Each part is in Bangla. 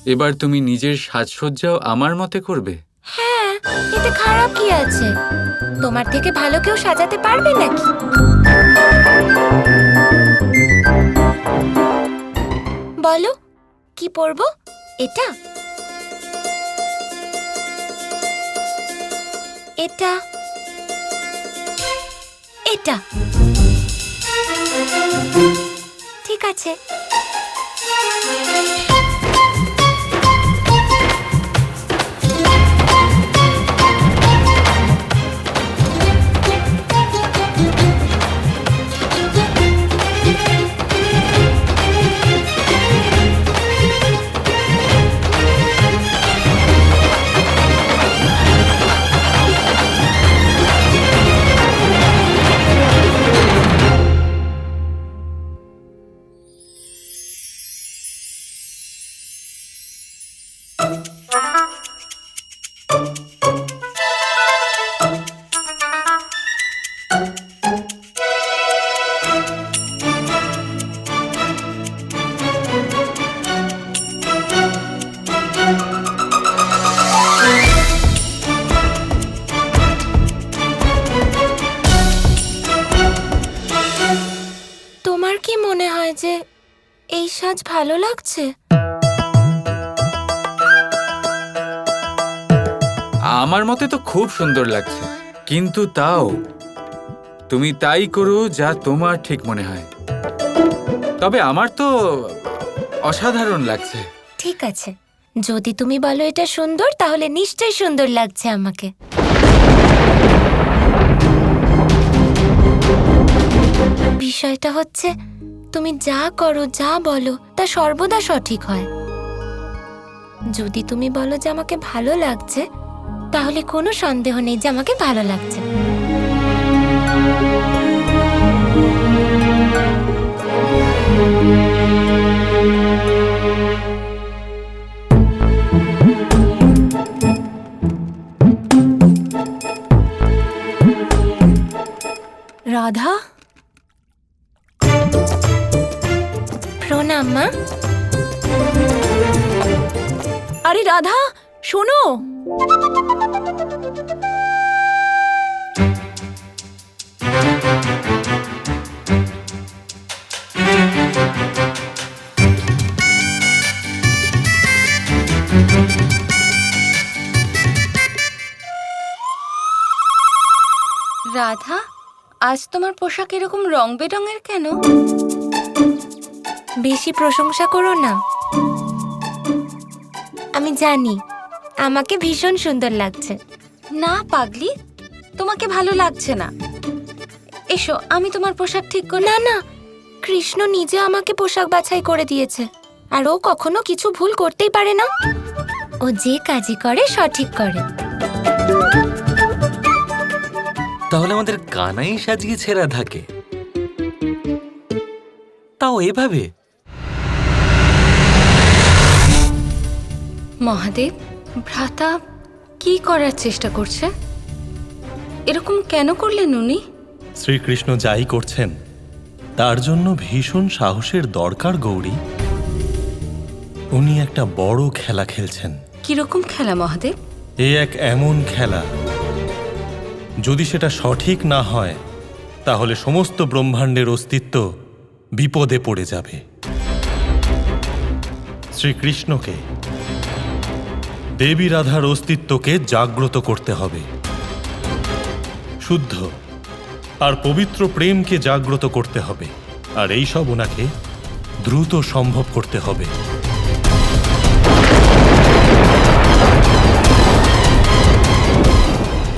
এবার তুমি নিজের সাজসজ্জাও আমার মতে করবে? হ্যাঁ, এতে খারাপ কি আছে? তোমার থেকে ভালো কেউ সাজাতে পারবে নাকি? বলো, কি পরবো? এটা, এটা, এটা। ঠিক আছে। তোমার কি মনে হয় যে এই সাজ ভালো লাগছে? আমার মতে তো খুব সুন্দর লাগছে, কিন্তু তাও তুমি তাই করো যা তোমার ঠিক মনে হয়। তবে আমার তো অসাধারণ লাগছে। ঠিক আছে, যদি তুমি বলো এটা সুন্দর, তাহলে নিশ্চয়ই সুন্দর লাগছে আমাকে। বিষয়টা হচ্ছে, তুমি যা করো, যা বলো, তা সর্বদা সঠিক হয়। যদি তুমি বলো যে আমাকে ভালো লাগছে, তাহলে কোনো সন্দেহ নেই যে আমাকে ভালো লাগছে। রাধা, প্রণাম মা। আরে রাধা, শোনো। রাধা, আজ তোমার পোশাক এরকম রং বেরঙের কেন? বেশি প্রশংসা করো না। আমি জানি আমাকে ভীষণ সুন্দর লাগছে। না পাগলি, তোমাকে ভালো লাগছে না। এসো, আমি তোমার পোশাক ঠিক করি। না না, কৃষ্ণ নিজে আমাকে পোশাক বাছাই করে দিয়েছে, আর ও কখনো কিছু ভুল করতেই পারে না। ও যে কাজই করে সঠিক করে। তাহলে আমাদের কানাই সাজিয়েছে রাধাকে, তাও এভাবে? মহাদেব, ভ্রাতা কি করার চেষ্টা করছে? এরকম কেন করলেন উনি? শ্রীকৃষ্ণ যাই করছেন তার জন্য ভীষণ সাহসের দরকার গৌরী। উনি একটা বড় খেলা খেলছেন। কিরকম খেলা মহাদেব? এ এক এমন খেলা, যদি সেটা সঠিক না হয় তাহলে সমস্ত ব্রহ্মাণ্ডের অস্তিত্ব বিপদে পড়ে যাবে। শ্রীকৃষ্ণকে, দেবী রাধার অস্তিত্বকে জাগ্রত করতে হবে। শুদ্ধ আর পবিত্র প্রেমকে জাগ্রত করতে হবে, আর এই সব ওনাকে দ্রুত সম্ভব করতে হবে।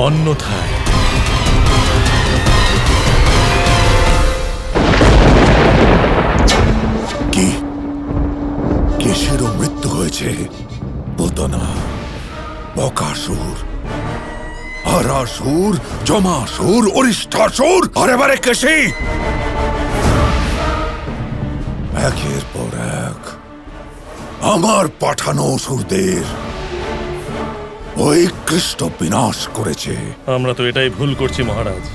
অন্যথায় কি কেশেরও মৃত্যু হয়েছে? পোতনা, বকাসুর, হরাসুর, জমাসুর, অরিষ্টাসুর, আর এবারে কেশী। একের পর এক আমার পাঠানো অসুরদের ওই কৃষ্ণ বিনাশ করেছে। আমরা তো এটাই ভুল করছি মহারাজ।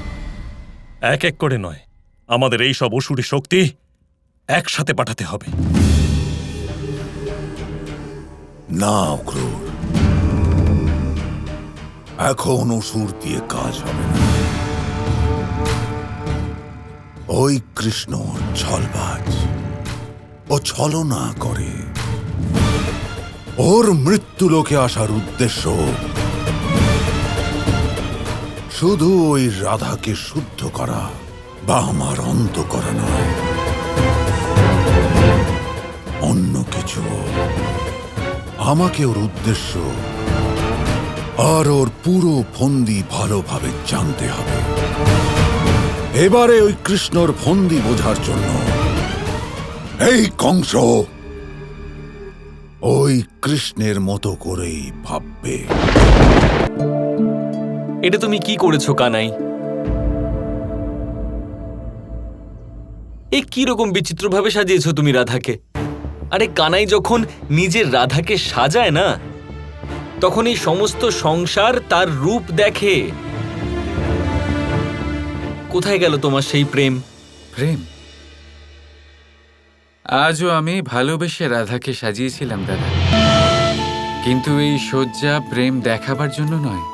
এক এক করে নয়, আমাদের এই সব অসুরী শক্তি একসাথে পাঠাতে হবে। না অক্রূর, এখন অসুর দিয়ে কাজ হবে না। ওই কৃষ্ণ ছলবাজ, ও ছলনা করে। ওর মৃত্যুলোকে আসার উদ্দেশ্য শুধু ওই রাধাকে শুদ্ধ করা বা আমার অন্ত করা নয়, অন্য কিছু। আমাকে ওর উদ্দেশ্য আর ওর পুরো ফন্দি ভালোভাবে জানতে হবে। এবারে ওই কৃষ্ণর ফন্দি বোঝার জন্য এই কংস ওই কৃষ্ণের মতো করেই ভাববে। এটা তুমি কি করেছো কানাই? এ কি রকম বিচিত্রভাবে সাজিয়েছো তুমি রাধাকে? আরে কানাই যখন নিজের রাধাকে সাজায় না, তখন এই সমস্ত সংসার তার রূপ দেখে। কোথায় গেল তোমার সেই প্রেম? প্রেম? আজও আমি ভালোবেসে রাধাকে সাজিয়েছিলাম দাদা, কিন্তু এই সজ্জা প্রেম দেখাবার জন্য নয়,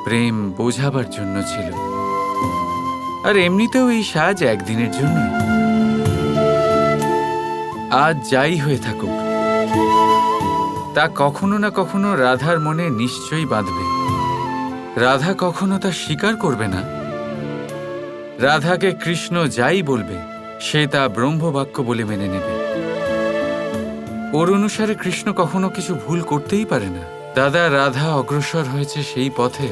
প্রেম বোঝাবার জন্য ছিল। আর এমনিতেও এই সাজ একদিনের জন্যই। আজ যাই হয়ে থাকুক, তা কখনো না কখনো রাধার মনে নিশ্চয়ই বাঁধবে। রাধা কখনো তা স্বীকার করবে না। রাধাকে কৃষ্ণ যাই বলবে সে তা ব্রহ্মবাক্য বলে মেনে নেবে। ওর অনুসারে কৃষ্ণ কখনো কিছু ভুল করতেই পারে না। দাদা, রাধা অগ্রসর হয়েছে সেই পথে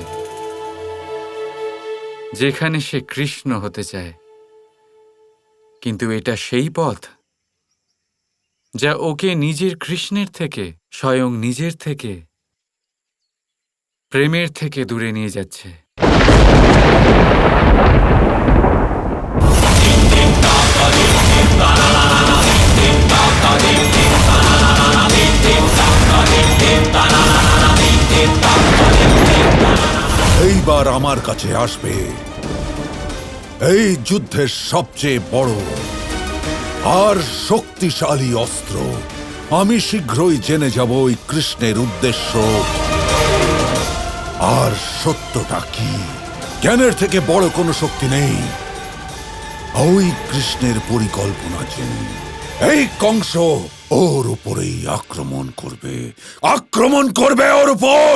যেখানে সে কৃষ্ণ হতে চায়, কিন্তু এটা সেই পথ যা ওকে নিজের কৃষ্ণের থেকে, স্বয়ং নিজের থেকে, প্রেমের থেকে দূরে নিয়ে যাচ্ছে। এইবার আমার কাছে আসবে এই যুদ্ধের সবচেয়ে বড় আর শক্তিশালী অস্ত্র। আমি শীঘ্রই জেনে যাব ওই কৃষ্ণের উদ্দেশ্য আর সত্যটা কি। জ্ঞানের থেকে বড় কোনো শক্তি নেই ওই কৃষ্ণের পরিকল্পনা জেনে। এই কংস ওর উপরেই আক্রমণ করবে, আক্রমণ করবে ওর উপর।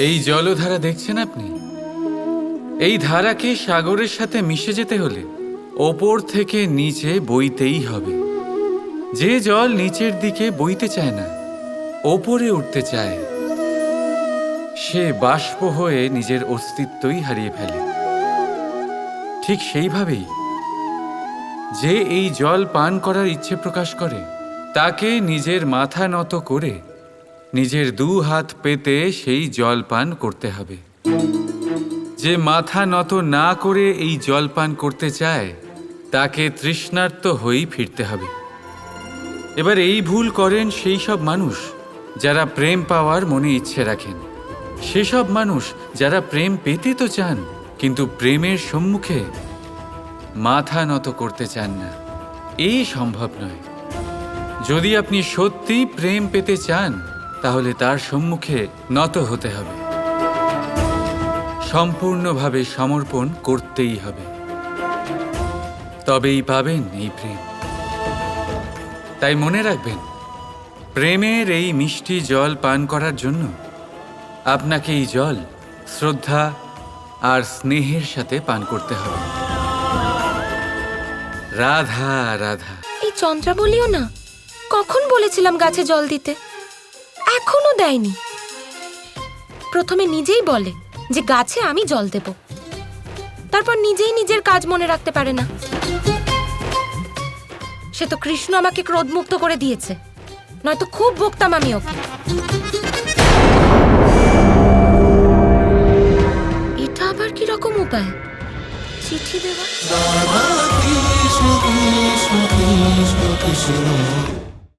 এই জলধারা দেখছেন আপনি? এই ধারাকে সাগরের সাথে মিশে যেতে হলে ওপর থেকে নিচে বইতেই হবে। যে জল নিচের দিকে বইতে চায় না, ওপরে উঠতে চায়, সে বাষ্প হয়ে নিজের অস্তিত্বই হারিয়ে ফেলে। ঠিক সেইভাবেই যে এই জল পান করার ইচ্ছে প্রকাশ করে, তাকে নিজের মাথা নত করে নিজের দু হাত পেতে সেই জল পান করতে হবে। যে মাথা নত না করে এই জল পান করতে চায়, তাকে তৃষ্ণার্ত হয়েই ফিরতে হবে। এবার এই ভুল করেন সেই সব মানুষ যারা প্রেম পাওয়ার মনে ইচ্ছে রাখেন, সেসব মানুষ যারা প্রেম পেতে তো চান, কিন্তু প্রেমের সম্মুখে মাথা নত করতে চান না। এই সম্ভব নয়। যদি আপনি সত্যি প্রেম পেতে চান, তাহলে তার সম্মুখে নত হতে হবে, সম্পূর্ণভাবে সমর্পণ করতেই হবে। তবেই পাবেন এই প্রেম। তাই মনে রাখবেন, প্রেমের এই মিষ্টি জল পান করার জন্য আপনাকে এই জল শ্রদ্ধা আর স্নেহের সাথে পান করতে হবে। রাধা রাধা। এই চন্দ্রা বলিও না, কখন বলেছিলাম গাছে জল দিতে, এখনো দেয়নি। প্রথমে নিজেই বলে যে গাছে আমি জল দেব, তারপর নিজেই নিজের কাজ মনে রাখতে পারে না। সে তো কৃষ্ণ আমাকে ক্রোধমুক্ত করে দিয়েছে, নয়তো খুব বকতাম আমি ওকে। এটা আবার কি রকম উপায়? চিঠি দেওয়া।